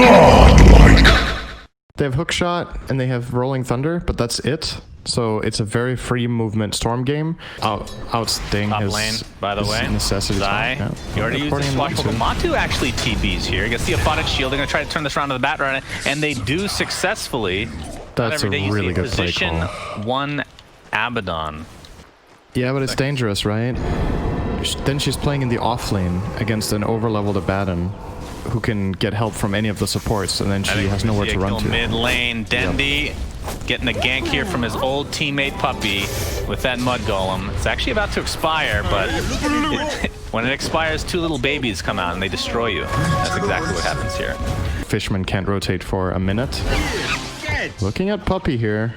Godlike. They have Hookshot and they have Rolling Thunder, but that's it. So it's a very free movement storm game. Outstaying Top his lane, by the way. necessities. Zai, Yeah. he already used the swashbuckle. Matu actually TPs here. He gets the Aphotic Shield. They're going to try to turn this around to the bat runner, and they do successfully. That's a really good play Position call. 1 Abaddon. Yeah, but it's dangerous, right? Then she's playing in the off lane against an overleveled Abaddon who can get help from any of the supports, and then she has nowhere to run to. Mid lane, Dendi getting a gank here from his old teammate Puppy with that Mud Golem. It's actually about to expire, but when it expires, 2 little babies come out and they destroy you. That's exactly what happens here. Fishman can't rotate for a minute. Looking at Puppy here.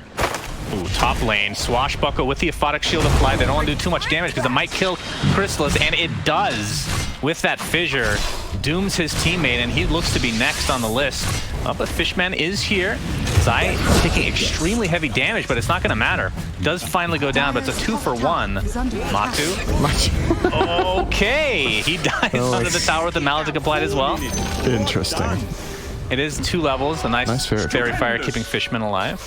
Ooh, top lane, Swashbuckle with the Aphotic Shield applied. They don't want to do too much damage because it might kill Chrysalis, and it does with that fissure. Dooms his teammate, and he looks to be next on the list. But Fishman is here. Zai taking extremely heavy damage, but it's not going to matter. Does finally go down, but it's a 2-for-1. Matu. Okay, he dies under the tower with the Maledict applied as well. Interesting. It is 2 levels. A nice fairy fire keeping Fishman alive.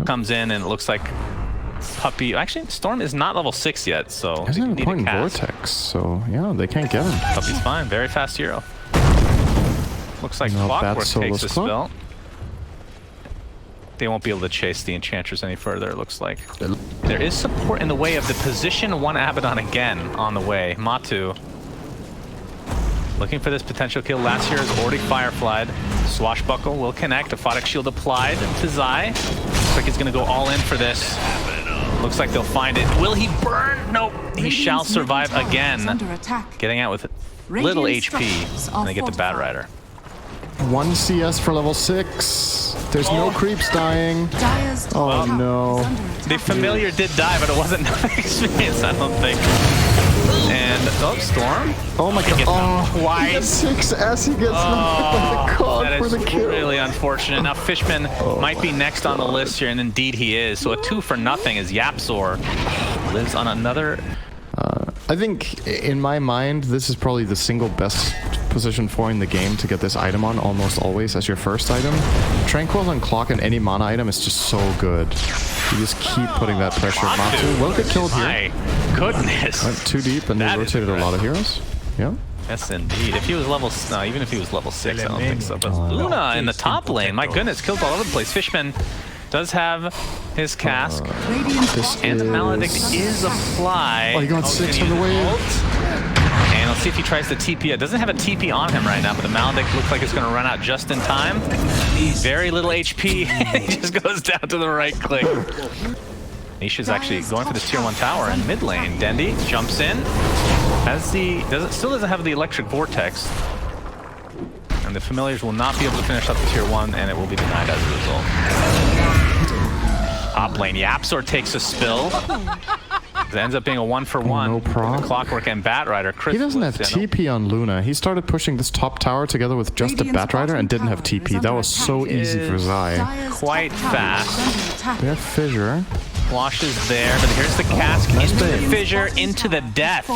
Comes in and it looks like Puppy. Actually, Storm is not level 6 yet, so he doesn't have a point in Vortex, so yeah, they can't get him. Puppy's fine. Very fast hero. Looks like Clockwork takes a spell. They won't be able to chase the Enchantress any further, it looks like. There is support in the way of the position 1 Abaddon again on the way. Matu looking for this potential kill. Last year is already Fireflied. Swashbuckle will connect. Aphotic Shield applied to Zai. Looks like he's going to go all in for this. Looks like they'll find it. Will he burn? Nope. He shall survive again. Getting out with little HP. And they get the Bat Rider. 1 CS for level 6. There's no creeps dying. Oh no. The familiar did die, but it wasn't enough experience, I don't think. And Storm. Oh my god. Oh, why? He gets 6 as he gets knocked by the cog for the kill. Really unfortunate. Now Fishman might be next on the list here, and indeed he is. So a 2-for-0 as Yapzor lives on another. I think in my mind, this is probably the single best position 4 in the game to get this item on almost always as your first item. Tranquil and Clock and any mana item is just so good. You just keep putting that pressure. Matu will get killed here. My goodness. Went too deep and they rotated a lot of heroes. Yeah. Yes, indeed. If he was level, no, even if he was level 6, I don't think so. But Luna in the top lane, my goodness, kills all over the place. Fishman does have his cask, and the Maledict is applied. Oh, he got 6 on the way. And let's see if he tries to TP. It doesn't have a TP on him right now, but the Maledict looks like it's going to run out just in time. Very little HP. He just goes down to the right click. Nisha's actually going for this tier 1 tower in mid lane. Dendi jumps in. Still doesn't have the electric vortex. And the familiars will not be able to finish up the tier 1, and it will be denied as a result. Top lane, Yapzor takes a spill. It ends up being a 1-for-1. No problem. Clockwork and Bat Rider. He doesn't have TP on Luna. He started pushing this top tower together with just a Bat Rider and didn't have TP. That was so easy for Zai. Quite fast. They have Fissure. Flash is there, but here's the cask into the fissure, into the death.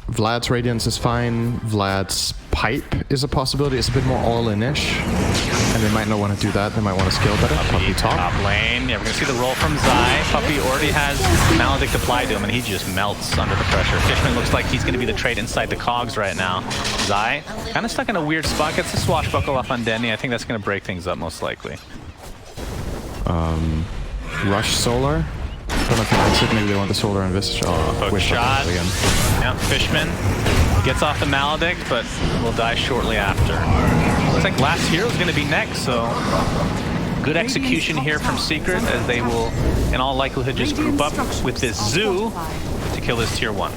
Vlad's Radiance is fine. Vlad's Pipe is a possibility. It's a bit more all-in-ish. And they might not want to do that. They might want to scale better. Puppy top lane. Yeah, we're going to see the roll from Zai. Puppy already has Maledict applied to him, and he just melts under the pressure. Fishman looks like he's going to be the trade inside the cogs right now. Zai, kind of stuck in a weird spot. Gets the Swashbuckle off on Denny. I think that's going to break things up most likely. Rush Solar. I don't know if he likes it. Maybe they want the Solar and Visage. Oh, Hook shot. Again. Yeah, Fishman gets off the Maledict, but will die shortly after. Looks like last hero is going to be next, so good execution here from Secret, as they will, in all likelihood, just group up with this Zoo to kill this tier 1.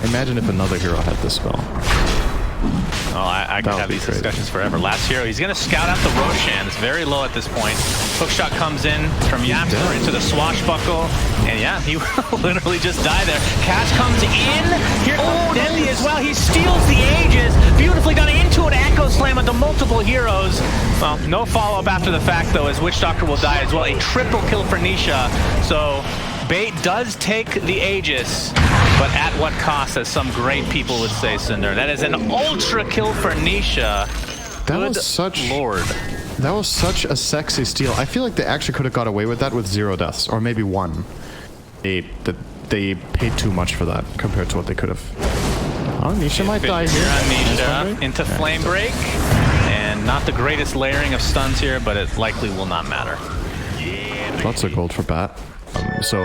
Imagine if another hero had this spell. Oh, I could have these discussions forever. Last hero, he's going to scout out the Roshan. It's very low at this point. Hookshot comes in from Yapzor into the Swashbuckle. And yeah, he will literally just die there. Cass comes in. Here comes Dendi as well. He steals the Aegis. Beautifully done into an Echo Slam onto multiple heroes. Well, no follow-up after the fact, though, as Witch Doctor will die as well. A triple kill for Nisha. So Bait does take the Aegis, but at what cost, as some great people would say, Cinder. That is an ultra kill for Nisha. That Good was such lord. That was such a sexy steal. I feel like they actually could have got away with that with 0 deaths, or maybe 1. They paid too much for that compared to what they could have. Oh, Nisha might die here. Nisha into Flame Break. And not the greatest layering of stuns here, but it likely will not matter. Lots of gold for Bat. So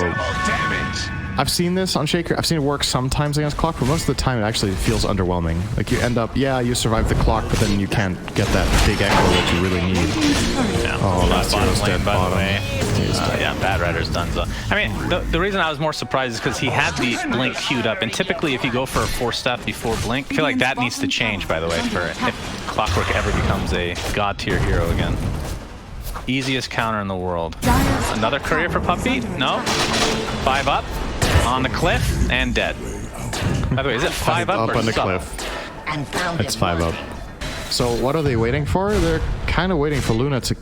I've seen this on Shaker. I've seen it work sometimes against Clock, but most of the time it actually feels underwhelming. Like you end up, yeah, you survive the Clock, but then you can't get that big echo that you really need. Yeah. Oh, last bottom hero's lane, dead by bottom. the way. Yeah, Bad Rider's done. So, I mean, the reason I was more surprised is because he had the Blink queued up, and typically if you go for a 4-step before Blink, I feel like that needs to change, by the way, for if Clockwork ever becomes a god tier hero again. Easiest counter in the world. Another courier for Puppy? No. 5 up on the cliff and dead. By the way, is it 5 up or on the sub? cliff? It's 5 up. So what are they waiting for? They're kind of waiting for Luna to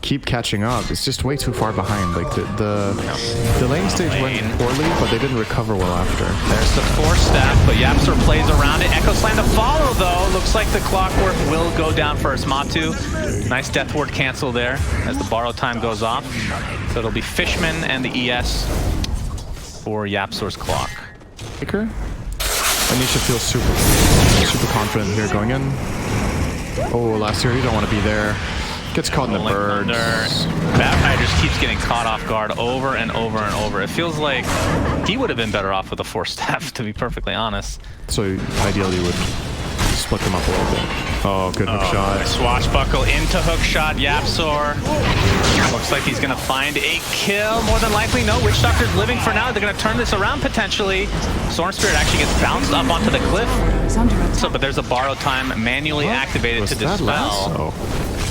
keep catching up. It's just way too far behind. Like the lane stage went poorly, but they didn't recover well after. There's the 4-step, but Yapsor plays around it. Echo Slam to follow though. Looks like the Clockwork will go down first. Matu, nice Death Ward cancel there as the borrow time goes off. So it'll be Fishman and the ES for Yapsor's Clock. Baker? Anisha feels super confident here going in. Oh, last year you don't want to be there. Gets caught in the birds. That guy just keeps getting caught off guard over and over and over. It feels like he would have been better off with a 4-step, to be perfectly honest. So ideally you would split them up a little bit. Oh, good hook shot. Swashbuckle into hook shot. Yapsor. Looks like he's going to find a kill. More than likely, no. Witch Doctor's living for now. They're going to turn this around potentially. Storm Spirit actually gets bounced up onto the cliff. So, but there's a borrow time manually activated to dispel.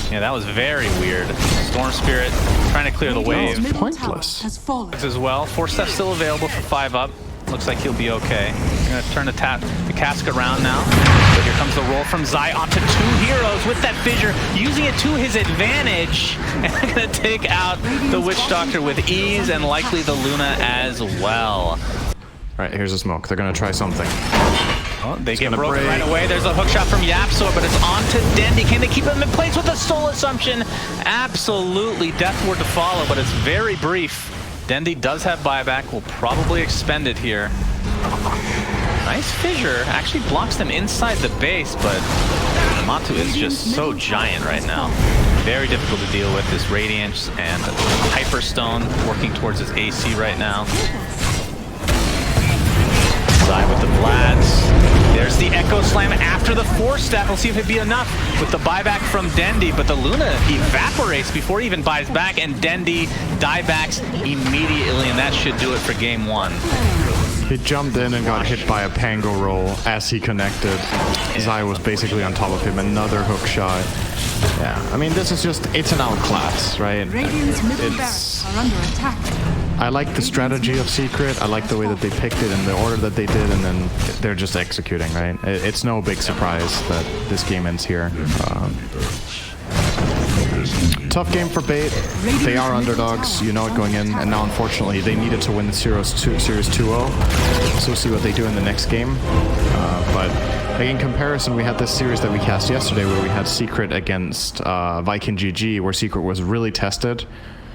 Yeah, that was very weird. Storm Spirit trying to clear the wave. Pointless. As well. 4-step still available for 5 up. Looks like he'll be okay. He's gonna turn the cask around now. But here comes the roll from Zai onto 2 heroes with that fissure, using it to his advantage. And they're gonna take out the Witch Doctor with ease and likely the Luna as well. Alright, here's a smoke. They're gonna try something. Oh, they get broken right away. There's a hook shot from Yapsor, but it's on to Dendi. Can they keep him in place with the Soul Assumption? Absolutely. Death Ward to follow, but it's very brief. Dendi does have buyback. Will probably expend it here. Nice fissure. Actually blocks them inside the base, but Matu is just so giant right now. Very difficult to deal with. This Radiance and Hyperstone working towards his AC right now. Side with the Vlads. There's the Echo Slam after the 4-step. We'll see if it'd be enough with the buyback from Dendi, but the Luna evaporates before he even buys back, and Dendi diebacks immediately, and that should do it for game 1. He jumped in and got hit by a Pango roll as he connected. Zai was basically on top of him. Another hook shot. Yeah, I mean, this is just, it's an outclass, right? Radiant's middle barracks are under attack. I like the strategy of Secret. I like the way that they picked it and the order that they did, and then they're just executing, right? It's no big surprise that this game ends here. Tough game for Bait. They are underdogs, you know it going in, and now unfortunately they needed to win the Series 2-0. So we'll see what they do in the next game. But like in comparison, we had this series that we cast yesterday where we had Secret against Viking GG, where Secret was really tested.